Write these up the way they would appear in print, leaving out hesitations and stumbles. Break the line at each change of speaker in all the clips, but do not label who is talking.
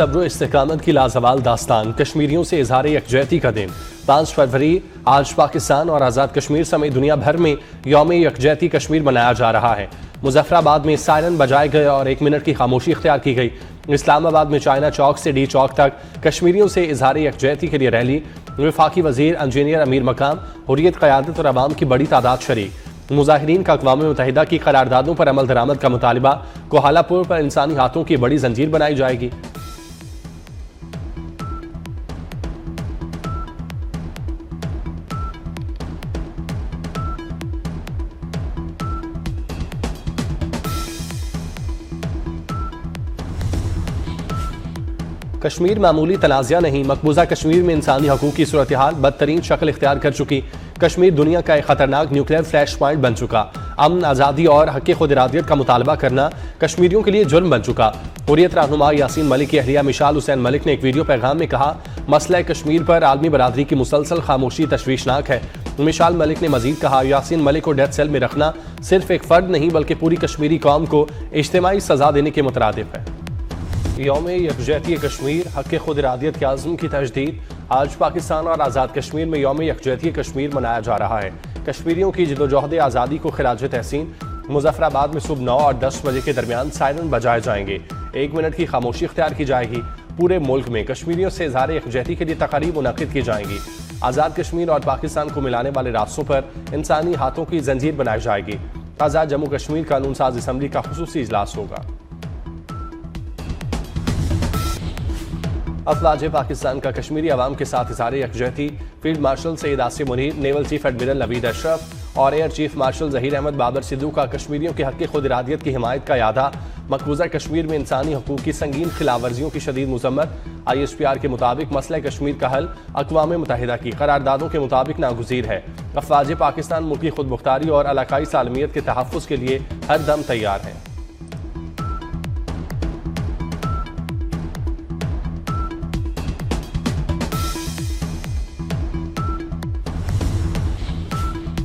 सब्र इस्तेकामत की लाजवाल दास्तान, कश्मीरियों से इजहार यकजहती का दिन। 5 फरवरी आज पाकिस्तान और आज़ाद कश्मीर समेत दुनिया भर में यौम यकजहती कश्मीर मनाया जा रहा है। मुजफ्फराबाद में सायरन बजाए गए और 1 मिनट की खामोशी इख्तियार की गई। इस्लामाबाद में चाइना चौक से डी चौक तक कश्मीरियों से इजहार यकजहती के लिए रैली। वफाकी वजीर इंजीनियर अमीर मकाम, हुर्रियत क़यादत और अवाम की बड़ी तादाद शरीक। मुजाहिरीन का अक़वाम मुत्तहिदा की करारदादों पर अमल दरामद का मुतालिबा। कोहालापुर पर इंसानी हाथों की बड़ी जंजीर बनाई जाएगी। कश्मीर मामूली तनाज़ा नहीं, मकबूजा कश्मीर में इंसानी हकूक़ की सूरत हाल बदतरीन शक्ल इख्तियार कर चुकी। कश्मीर दुनिया का एक खतरनाक न्यूक्लियर फ्लैश पॉइंट बन चुका। अमन, आज़ादी और हक़ खुद इरादियत का मुतालबा करना कश्मीरियों के लिए जुर्म बन चुका। हुर्रियत रहनुमा यासीन मलिक की अहलिया मिशाल हुसैन मलिक ने एक वीडियो पैगाम में कहा, मसला कश्मीर पर आलमी बरादरी की मुसलसल खामोशी तशवीशनाक है। मिशाल मलिक ने मजीद कहा, यासीन मलिक को डेथ सेल में रखना सिर्फ एक फ़र्द नहीं बल्कि पूरी कश्मीरी कौम को इज्तिमाई सज़ा देने के मुतरादिफ है। यौम यकजहती कश्मीर, हक़ खुद इरादियत के आज़म की तजदीद। आज पाकिस्तान और आज़ाद कश्मीर में यौम यकजहती कश्मीर मनाया जा रहा है। कश्मीरियों की जदोजहद आज़ादी को खिराज तहसीन। मुजफ्फराबाद में सुबह 9 और 10 बजे के दरमियान सायरन बजाए जाएंगे। 1 मिनट की खामोशी इख्तियार की जाएगी। पूरे मुल्क में कश्मीरियों से इज़हार यकजहती के लिए तकारीब मुनक़िद की जाएंगी। आज़ाद कश्मीर और पाकिस्तान को मिलाने वाले रास्तों पर इंसानी हाथों की जंजीर बनाई जाएगी। आज़ाद जम्मू कश्मीर कानून साज असम्बली का खुसूसी इजलास होगा। अफवाज पाकिस्तान का कश्मीरी अवाम के साथ इज़हार यकजहती। Field marshal Syed Asim Munir, naval chief admiral Naveed Ashraf और air chief marshal Zaheer Ahmed Babar Sidhu का कश्मीरियों के हक़ खुद इरादियत की हिमायत का यादा। मकबूजा कश्मीर में इंसानी हकूक़ की संगीन खिलाफ वर्जियों की शदीद मज़म्मत। ISPR के मुताबिक मसला कश्मीर का हल अक़वाम मुत्तहिदा की करारदादों के मुताबिक नागुज़ीर है। अफवाज पाकिस्तान मुल्क की खुद मुख्तारी और इलाकाई सालमियत के तहफ़्फ़ुज़ के लिए हर दम तैयार है।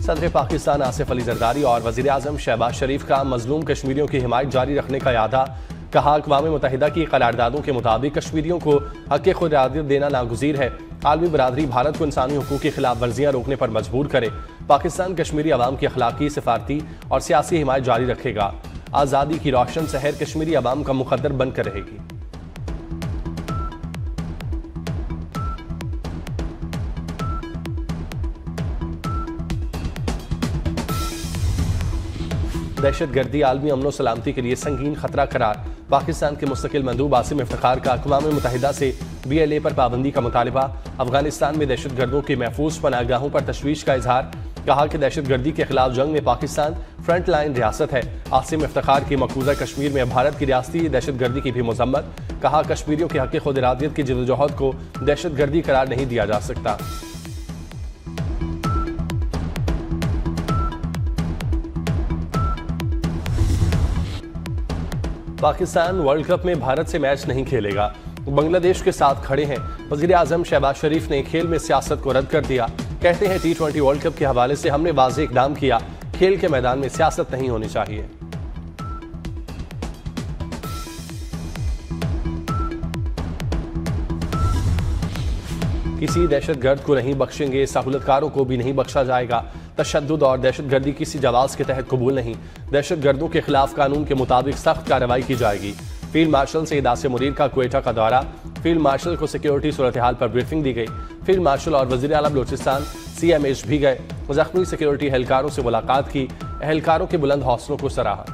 सदर पाकिस्तान आसिफ अली जरदारी और वज़ीर आज़म शहबाज शरीफ का मजलूम कश्मीरियों की हिमायत जारी रखने का यादा। कहा, अक़वाम मुत्तहिदा की करारदादों के मुताबिक कश्मीरियों को हक़ खुद इरादियत देना नागुज़ीर है। आलमी बरादरी भारत को इंसानी हकूक़ की खिलाफ वर्जियाँ रोकने पर मजबूर करे। पाकिस्तान कश्मीरी अवाम की अखलाकी, सिफारती और सियासी हिमायत जारी रखेगा। आज़ादी की रोशन सहर कश्मीरी अवाम का मुक़द्दर बनकर रहेगी। दहशत गर्दी आलमी अमन सलामती के लिए संगीन खतरा करार। पाकिस्तान के मुस्तकिल मंदूब आसिम इफ्तिखार का अक़वाम मुत्तहिदा से BLA पर पाबंदी का मुतालिबा। अफगानिस्तान में दहशत गर्दों की महफूज पनाहगाहों पर तशवीश का इजहार। कहा कि दहशत गर्दी के खिलाफ जंग में पाकिस्तान फ्रंट लाइन रियासत है। आसिम इफ्तिखार की मकबूजा कश्मीर में भारत की रियासती दहशत गर्दी की भी मजम्मत। कहा, कश्मीरियों के हक़ खुद इरादियत की जदोजहद को दहशत गर्दी करार नहीं दिया जा सकता। पाकिस्तान वर्ल्ड कप में भारत से मैच नहीं खेलेगा, बांग्लादेश के साथ खड़े हैं। वज़ीर आज़म शहबाज शरीफ ने खेल में सियासत को रद्द कर दिया। कहते हैं, T20 वर्ल्ड कप के हवाले से हमने वाज़ेह इक़दाम किया, खेल के मैदान में सियासत नहीं होनी चाहिए। किसी दहशतगर्द को नहीं बख्शेंगे, सहूलतकारों को भी नहीं बख्शा जाएगा। तशद्दुद और दहशतगर्दी किसी जवाज़ के तहत कबूल नहीं। दहशतगर्दों के खिलाफ कानून के मुताबिक सख्त कार्रवाई की जाएगी। फील्ड मार्शल सैयद आसिम मुनीर का क्वेटा का दौरा। फील्ड मार्शल को सिक्योरिटी सूरत हाल पर ब्रीफिंग दी गई। फील्ड मार्शल और वज़ीर आला बलूचिस्तान CMH भी गए। ज़ख्मी सिक्योरिटी एहलकारों से मुलाकात की। एहलकारों के बुलंद हौसलों को सराहा।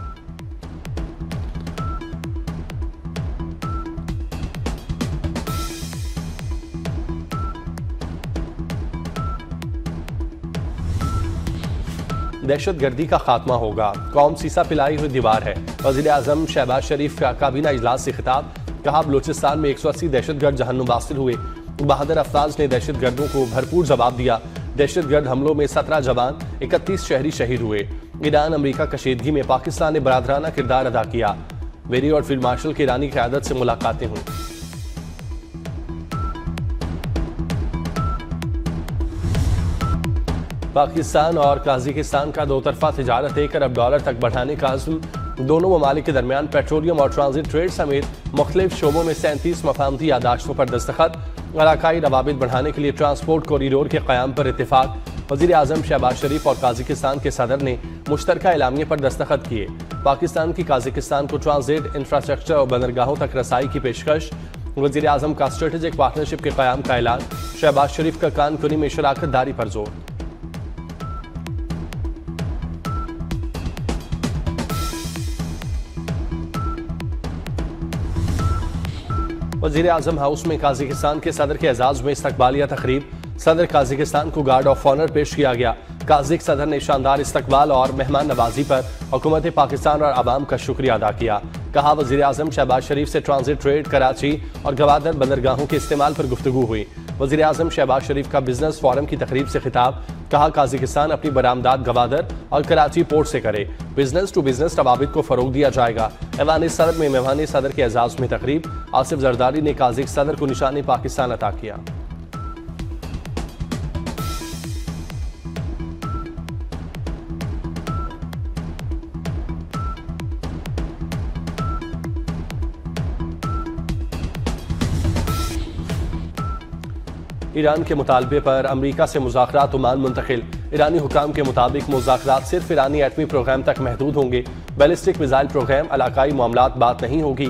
दहशत गर्दी का खात्मा होगा, कौम सीसा पिलाई हुई दीवार है। वज़ीर आज़म शहबाज शरीफ का काबीना इजलास से खिताब। कहा, बलूचिस्तान में 180 दहशतगर्द जहन्नुम वासिल हुए। बहादुर अफवाज ने दहशतगर्दों को भरपूर जवाब दिया। दहशतगर्द हमलों में 17 जवान, 31 शहरी शहीद हुए। ईरान अमरीका कशीदगी में पाकिस्तान ने बरादराना किरदार अदा किया। वेरी और फील्ड मार्शल की ईरानी क़यादत से मुलाकातें हुई। पाकिस्तान और कजाकिस्तान का 2 तरफा तिजारत $1 अरब तक बढ़ाने का अज़्म। दोनों ममालिक के दरमियान पेट्रोलियम और ट्रांजिट ट्रेड समेत मुख्तलिफ शोबों में 37 मफाहमती यादाश्तों पर दस्तखत। इलाकाई रवाबित बढ़ाने के लिए ट्रांसपोर्ट कॉरिडोर के क़याम पर इत्तेफाक। वज़ीर आज़म शहबाज शरीफ और काज़ाकिस्तान के सदर ने मुश्तरका एलामिया पर दस्तखत किए। पाकिस्तान की काज़ाकिस्तान को ट्रांजिट इंफ्रास्ट्रक्चर और बंदरगाहों तक रसाई की पेशकश। वज़ीर आज़म का स्ट्रेटेजिक पार्टनरशिप के क़याम का ऐलान। शहबाज शरीफ का कानकुनी में शराकत दारी पर जोर। वज़ीर आज़म हाउस में काज़ाकिस्तान के सदर के एजाज़ में इस्तकबालिया तकरीब। सदर काज़ाकिस्तान को गार्ड ऑफ ऑनर पेश किया गया। काज़िक सदर ने शानदार इस्तकबाल और मेहमान नवाजी पर हुकूमत पाकिस्तान और आवाम का शुक्रिया अदा किया। कहा, वज़ीर आज़म शहबाज शरीफ से ट्रांजिट ट्रेड, कराची और गवादर बंदरगाहों के इस्तेमाल पर गुफ्तगू हुई। वज़ीर आज़म शहबाज शरीफ का बिजनेस फोरम की तकरीब से खिताब। कहा, काज़ाकिस्तान अपनी बरामदात गवादर और कराची पोर्ट से करे। बिजनेस टू बिजनेस रवाबित को फरोग दिया जाएगा। ऐवान सदर में मेहमान सदर के एजाज़ में तकरीब। आसिफ जरदारी ने काज़िक सदर को निशानी पाकिस्तान अता किया। ईरान के मुतालबे पर अमरीका से मुज़ाकरात ओमान मुंतकिल। ईरानी हुकाम के मुताबिक मुज़ाकरात सिर्फ ईरानी एटमी प्रोग्राम तक महदूद होंगे। बैलिस्टिक मिसाइल प्रोग्राम, इलाकाई मामलात बात नहीं होगी।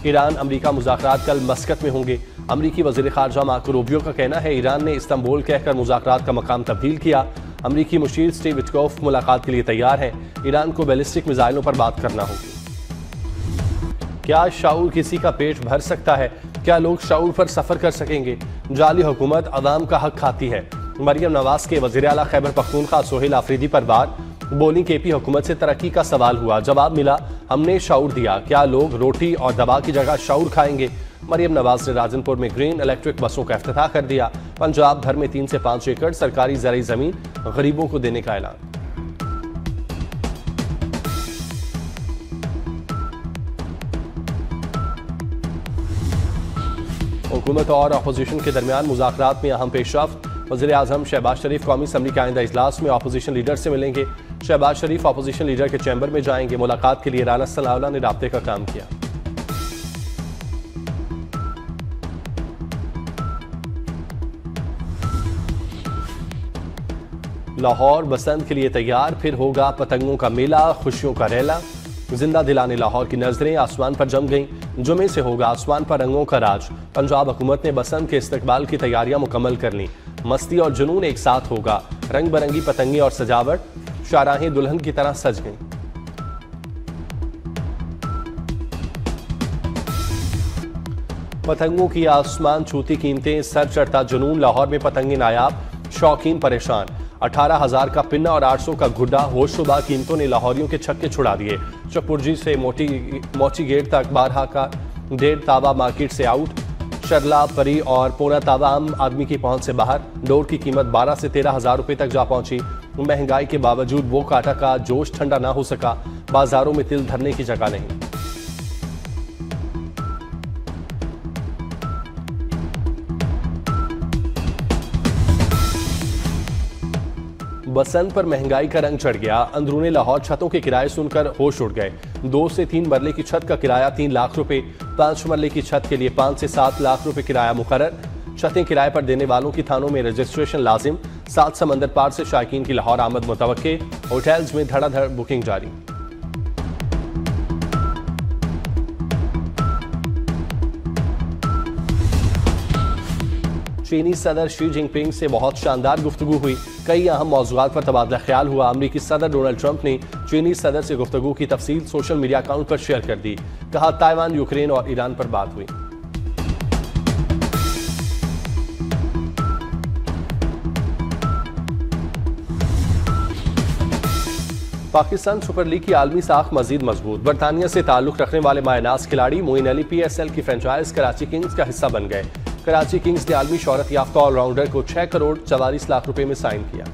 ईरान अमरीका मुज़ाकरात कल मस्कत में होंगे। अमरीकी वज़ीर ख़ारजा मार्को रूबियो का कहना है ईरान ने इस्तांबुल कहकर मुज़ाकरात का मकाम तब्दील किया। अमरीकी मुशीर स्टीव विटकॉफ मुलाकात के लिए तैयार हैं। ईरान को बैलिस्टिक मिसाइलों पर बात करना होगी। क्या शाऊर किसी का पेट भर सकता है? क्या लोग शाऊर पर सफर कर सकेंगे? जाली हुकूमत अवाम का हक खाती है। मरियम नवाज के वज़ीर आला खैबर पख्तूनख्वा सोहेल आफरीदी पर वार। बोली, केपी हुकूमत से तरक्की का सवाल हुआ, जवाब मिला हमने शाऊर दिया। क्या लोग रोटी और दवा की जगह शाऊर खाएंगे? मरियम नवाज ने राजनपुर में ग्रीन इलेक्ट्रिक बसों का इफ्तिताह कर दिया। पंजाब भर में 3 से 5 एकड़ सरकारी ज़रई ज़मीन गरीबों को देने का ऐलान। हुकूमत और अपोजिशन के दरमियान मुज़ाकरात में अहम पेशरफ्त। वज़ीर आज़म शहबाज शरीफ कौमी असम्बली के आइंदा इजलास में अपोजिशन लीडर से मिलेंगे। शहबाज शरीफ अपोजिशन लीडर के चैम्बर में जाएंगे। मुलाकात के लिए राना सनाउल्लाह ने राब्ते का काम किया। लाहौर बसंत के लिए तैयार, फिर होगा पतंगों का मेला, खुशियों का रेला। जिंदा दिलाने लाहौर की नजरें आसमान पर जम गईं। जुमे से होगा आसमान पर रंगों का राज। पंजाब हुकूमत ने बसंत के इस्तकबाल की तैयारियां मुकम्मल कर ली। मस्ती और जुनून एक साथ होगा। रंग बिरंगी पतंगे और सजावट, शाहराहें दुल्हन की तरह सज गईं। पतंगों की आसमान छूती कीमतें, सर चढ़ता जुनून। लाहौर में पतंगे नायाब, शौकीन परेशान। 18,000 का पिन्ना और 800 का गुड्डा। होशरुबा कीमतों ने लाहौरियों के छक्के छुड़ा दिए। चपुर्जी से मोची गेट तक 12 का 1.5 तावा मार्केट से आउट। शरला, परी और पौना तावा आम आदमी की पहुंच से बाहर। डोर की कीमत 12 से 13,000 रुपये तक जा पहुंची। महंगाई के बावजूद वो काटा का जोश ठंडा ना हो सका। बाजारों में तिल धरने की जगह नहीं। बसंत पर महंगाई का रंग चढ़ गया। अंदरूनी लाहौर छतों के किराए सुनकर होश उड़ गए। 2 से 3 मरले की छत का किराया 3 लाख रुपए। 5 मरले की छत के लिए 5 से 7 लाख रुपए किराया मुकर्रर। छतें किराए पर देने वालों की थानों में रजिस्ट्रेशन लाजिम। 7 समंदर पार से शायकीन की लाहौर आमद मुतवक्के। होटल्स में धड़ाधड़ बुकिंग जारी। चीनी सदर शी जिनपिंग से बहुत शानदार गुफ्तगू हुई। कई अहम मौज़ूआत पर तबादला ख्याल हुआ। अमरीकी सदर डोनाल्ड ट्रंप ने चीनी सदर से गुफ्तगू की तफसील सोशल मीडिया अकाउंट पर शेयर कर दी। कहा, ताइवान, यूक्रेन और ईरान पर बात हुई। पाकिस्तान सुपर लीग की आलमी साख मजीद मजबूत। बरतानिया से ताल्लुक रखने वाले मायनाज खिलाड़ी मोइन अली PSL की फ्रेंचाइज कराची किंग्स का हिस्सा बन गए। कराची किंग्स ने आलमी शोहरत याफ्ता ऑलराउंडर को 6 करोड़ 44 लाख रुपए में साइन किया।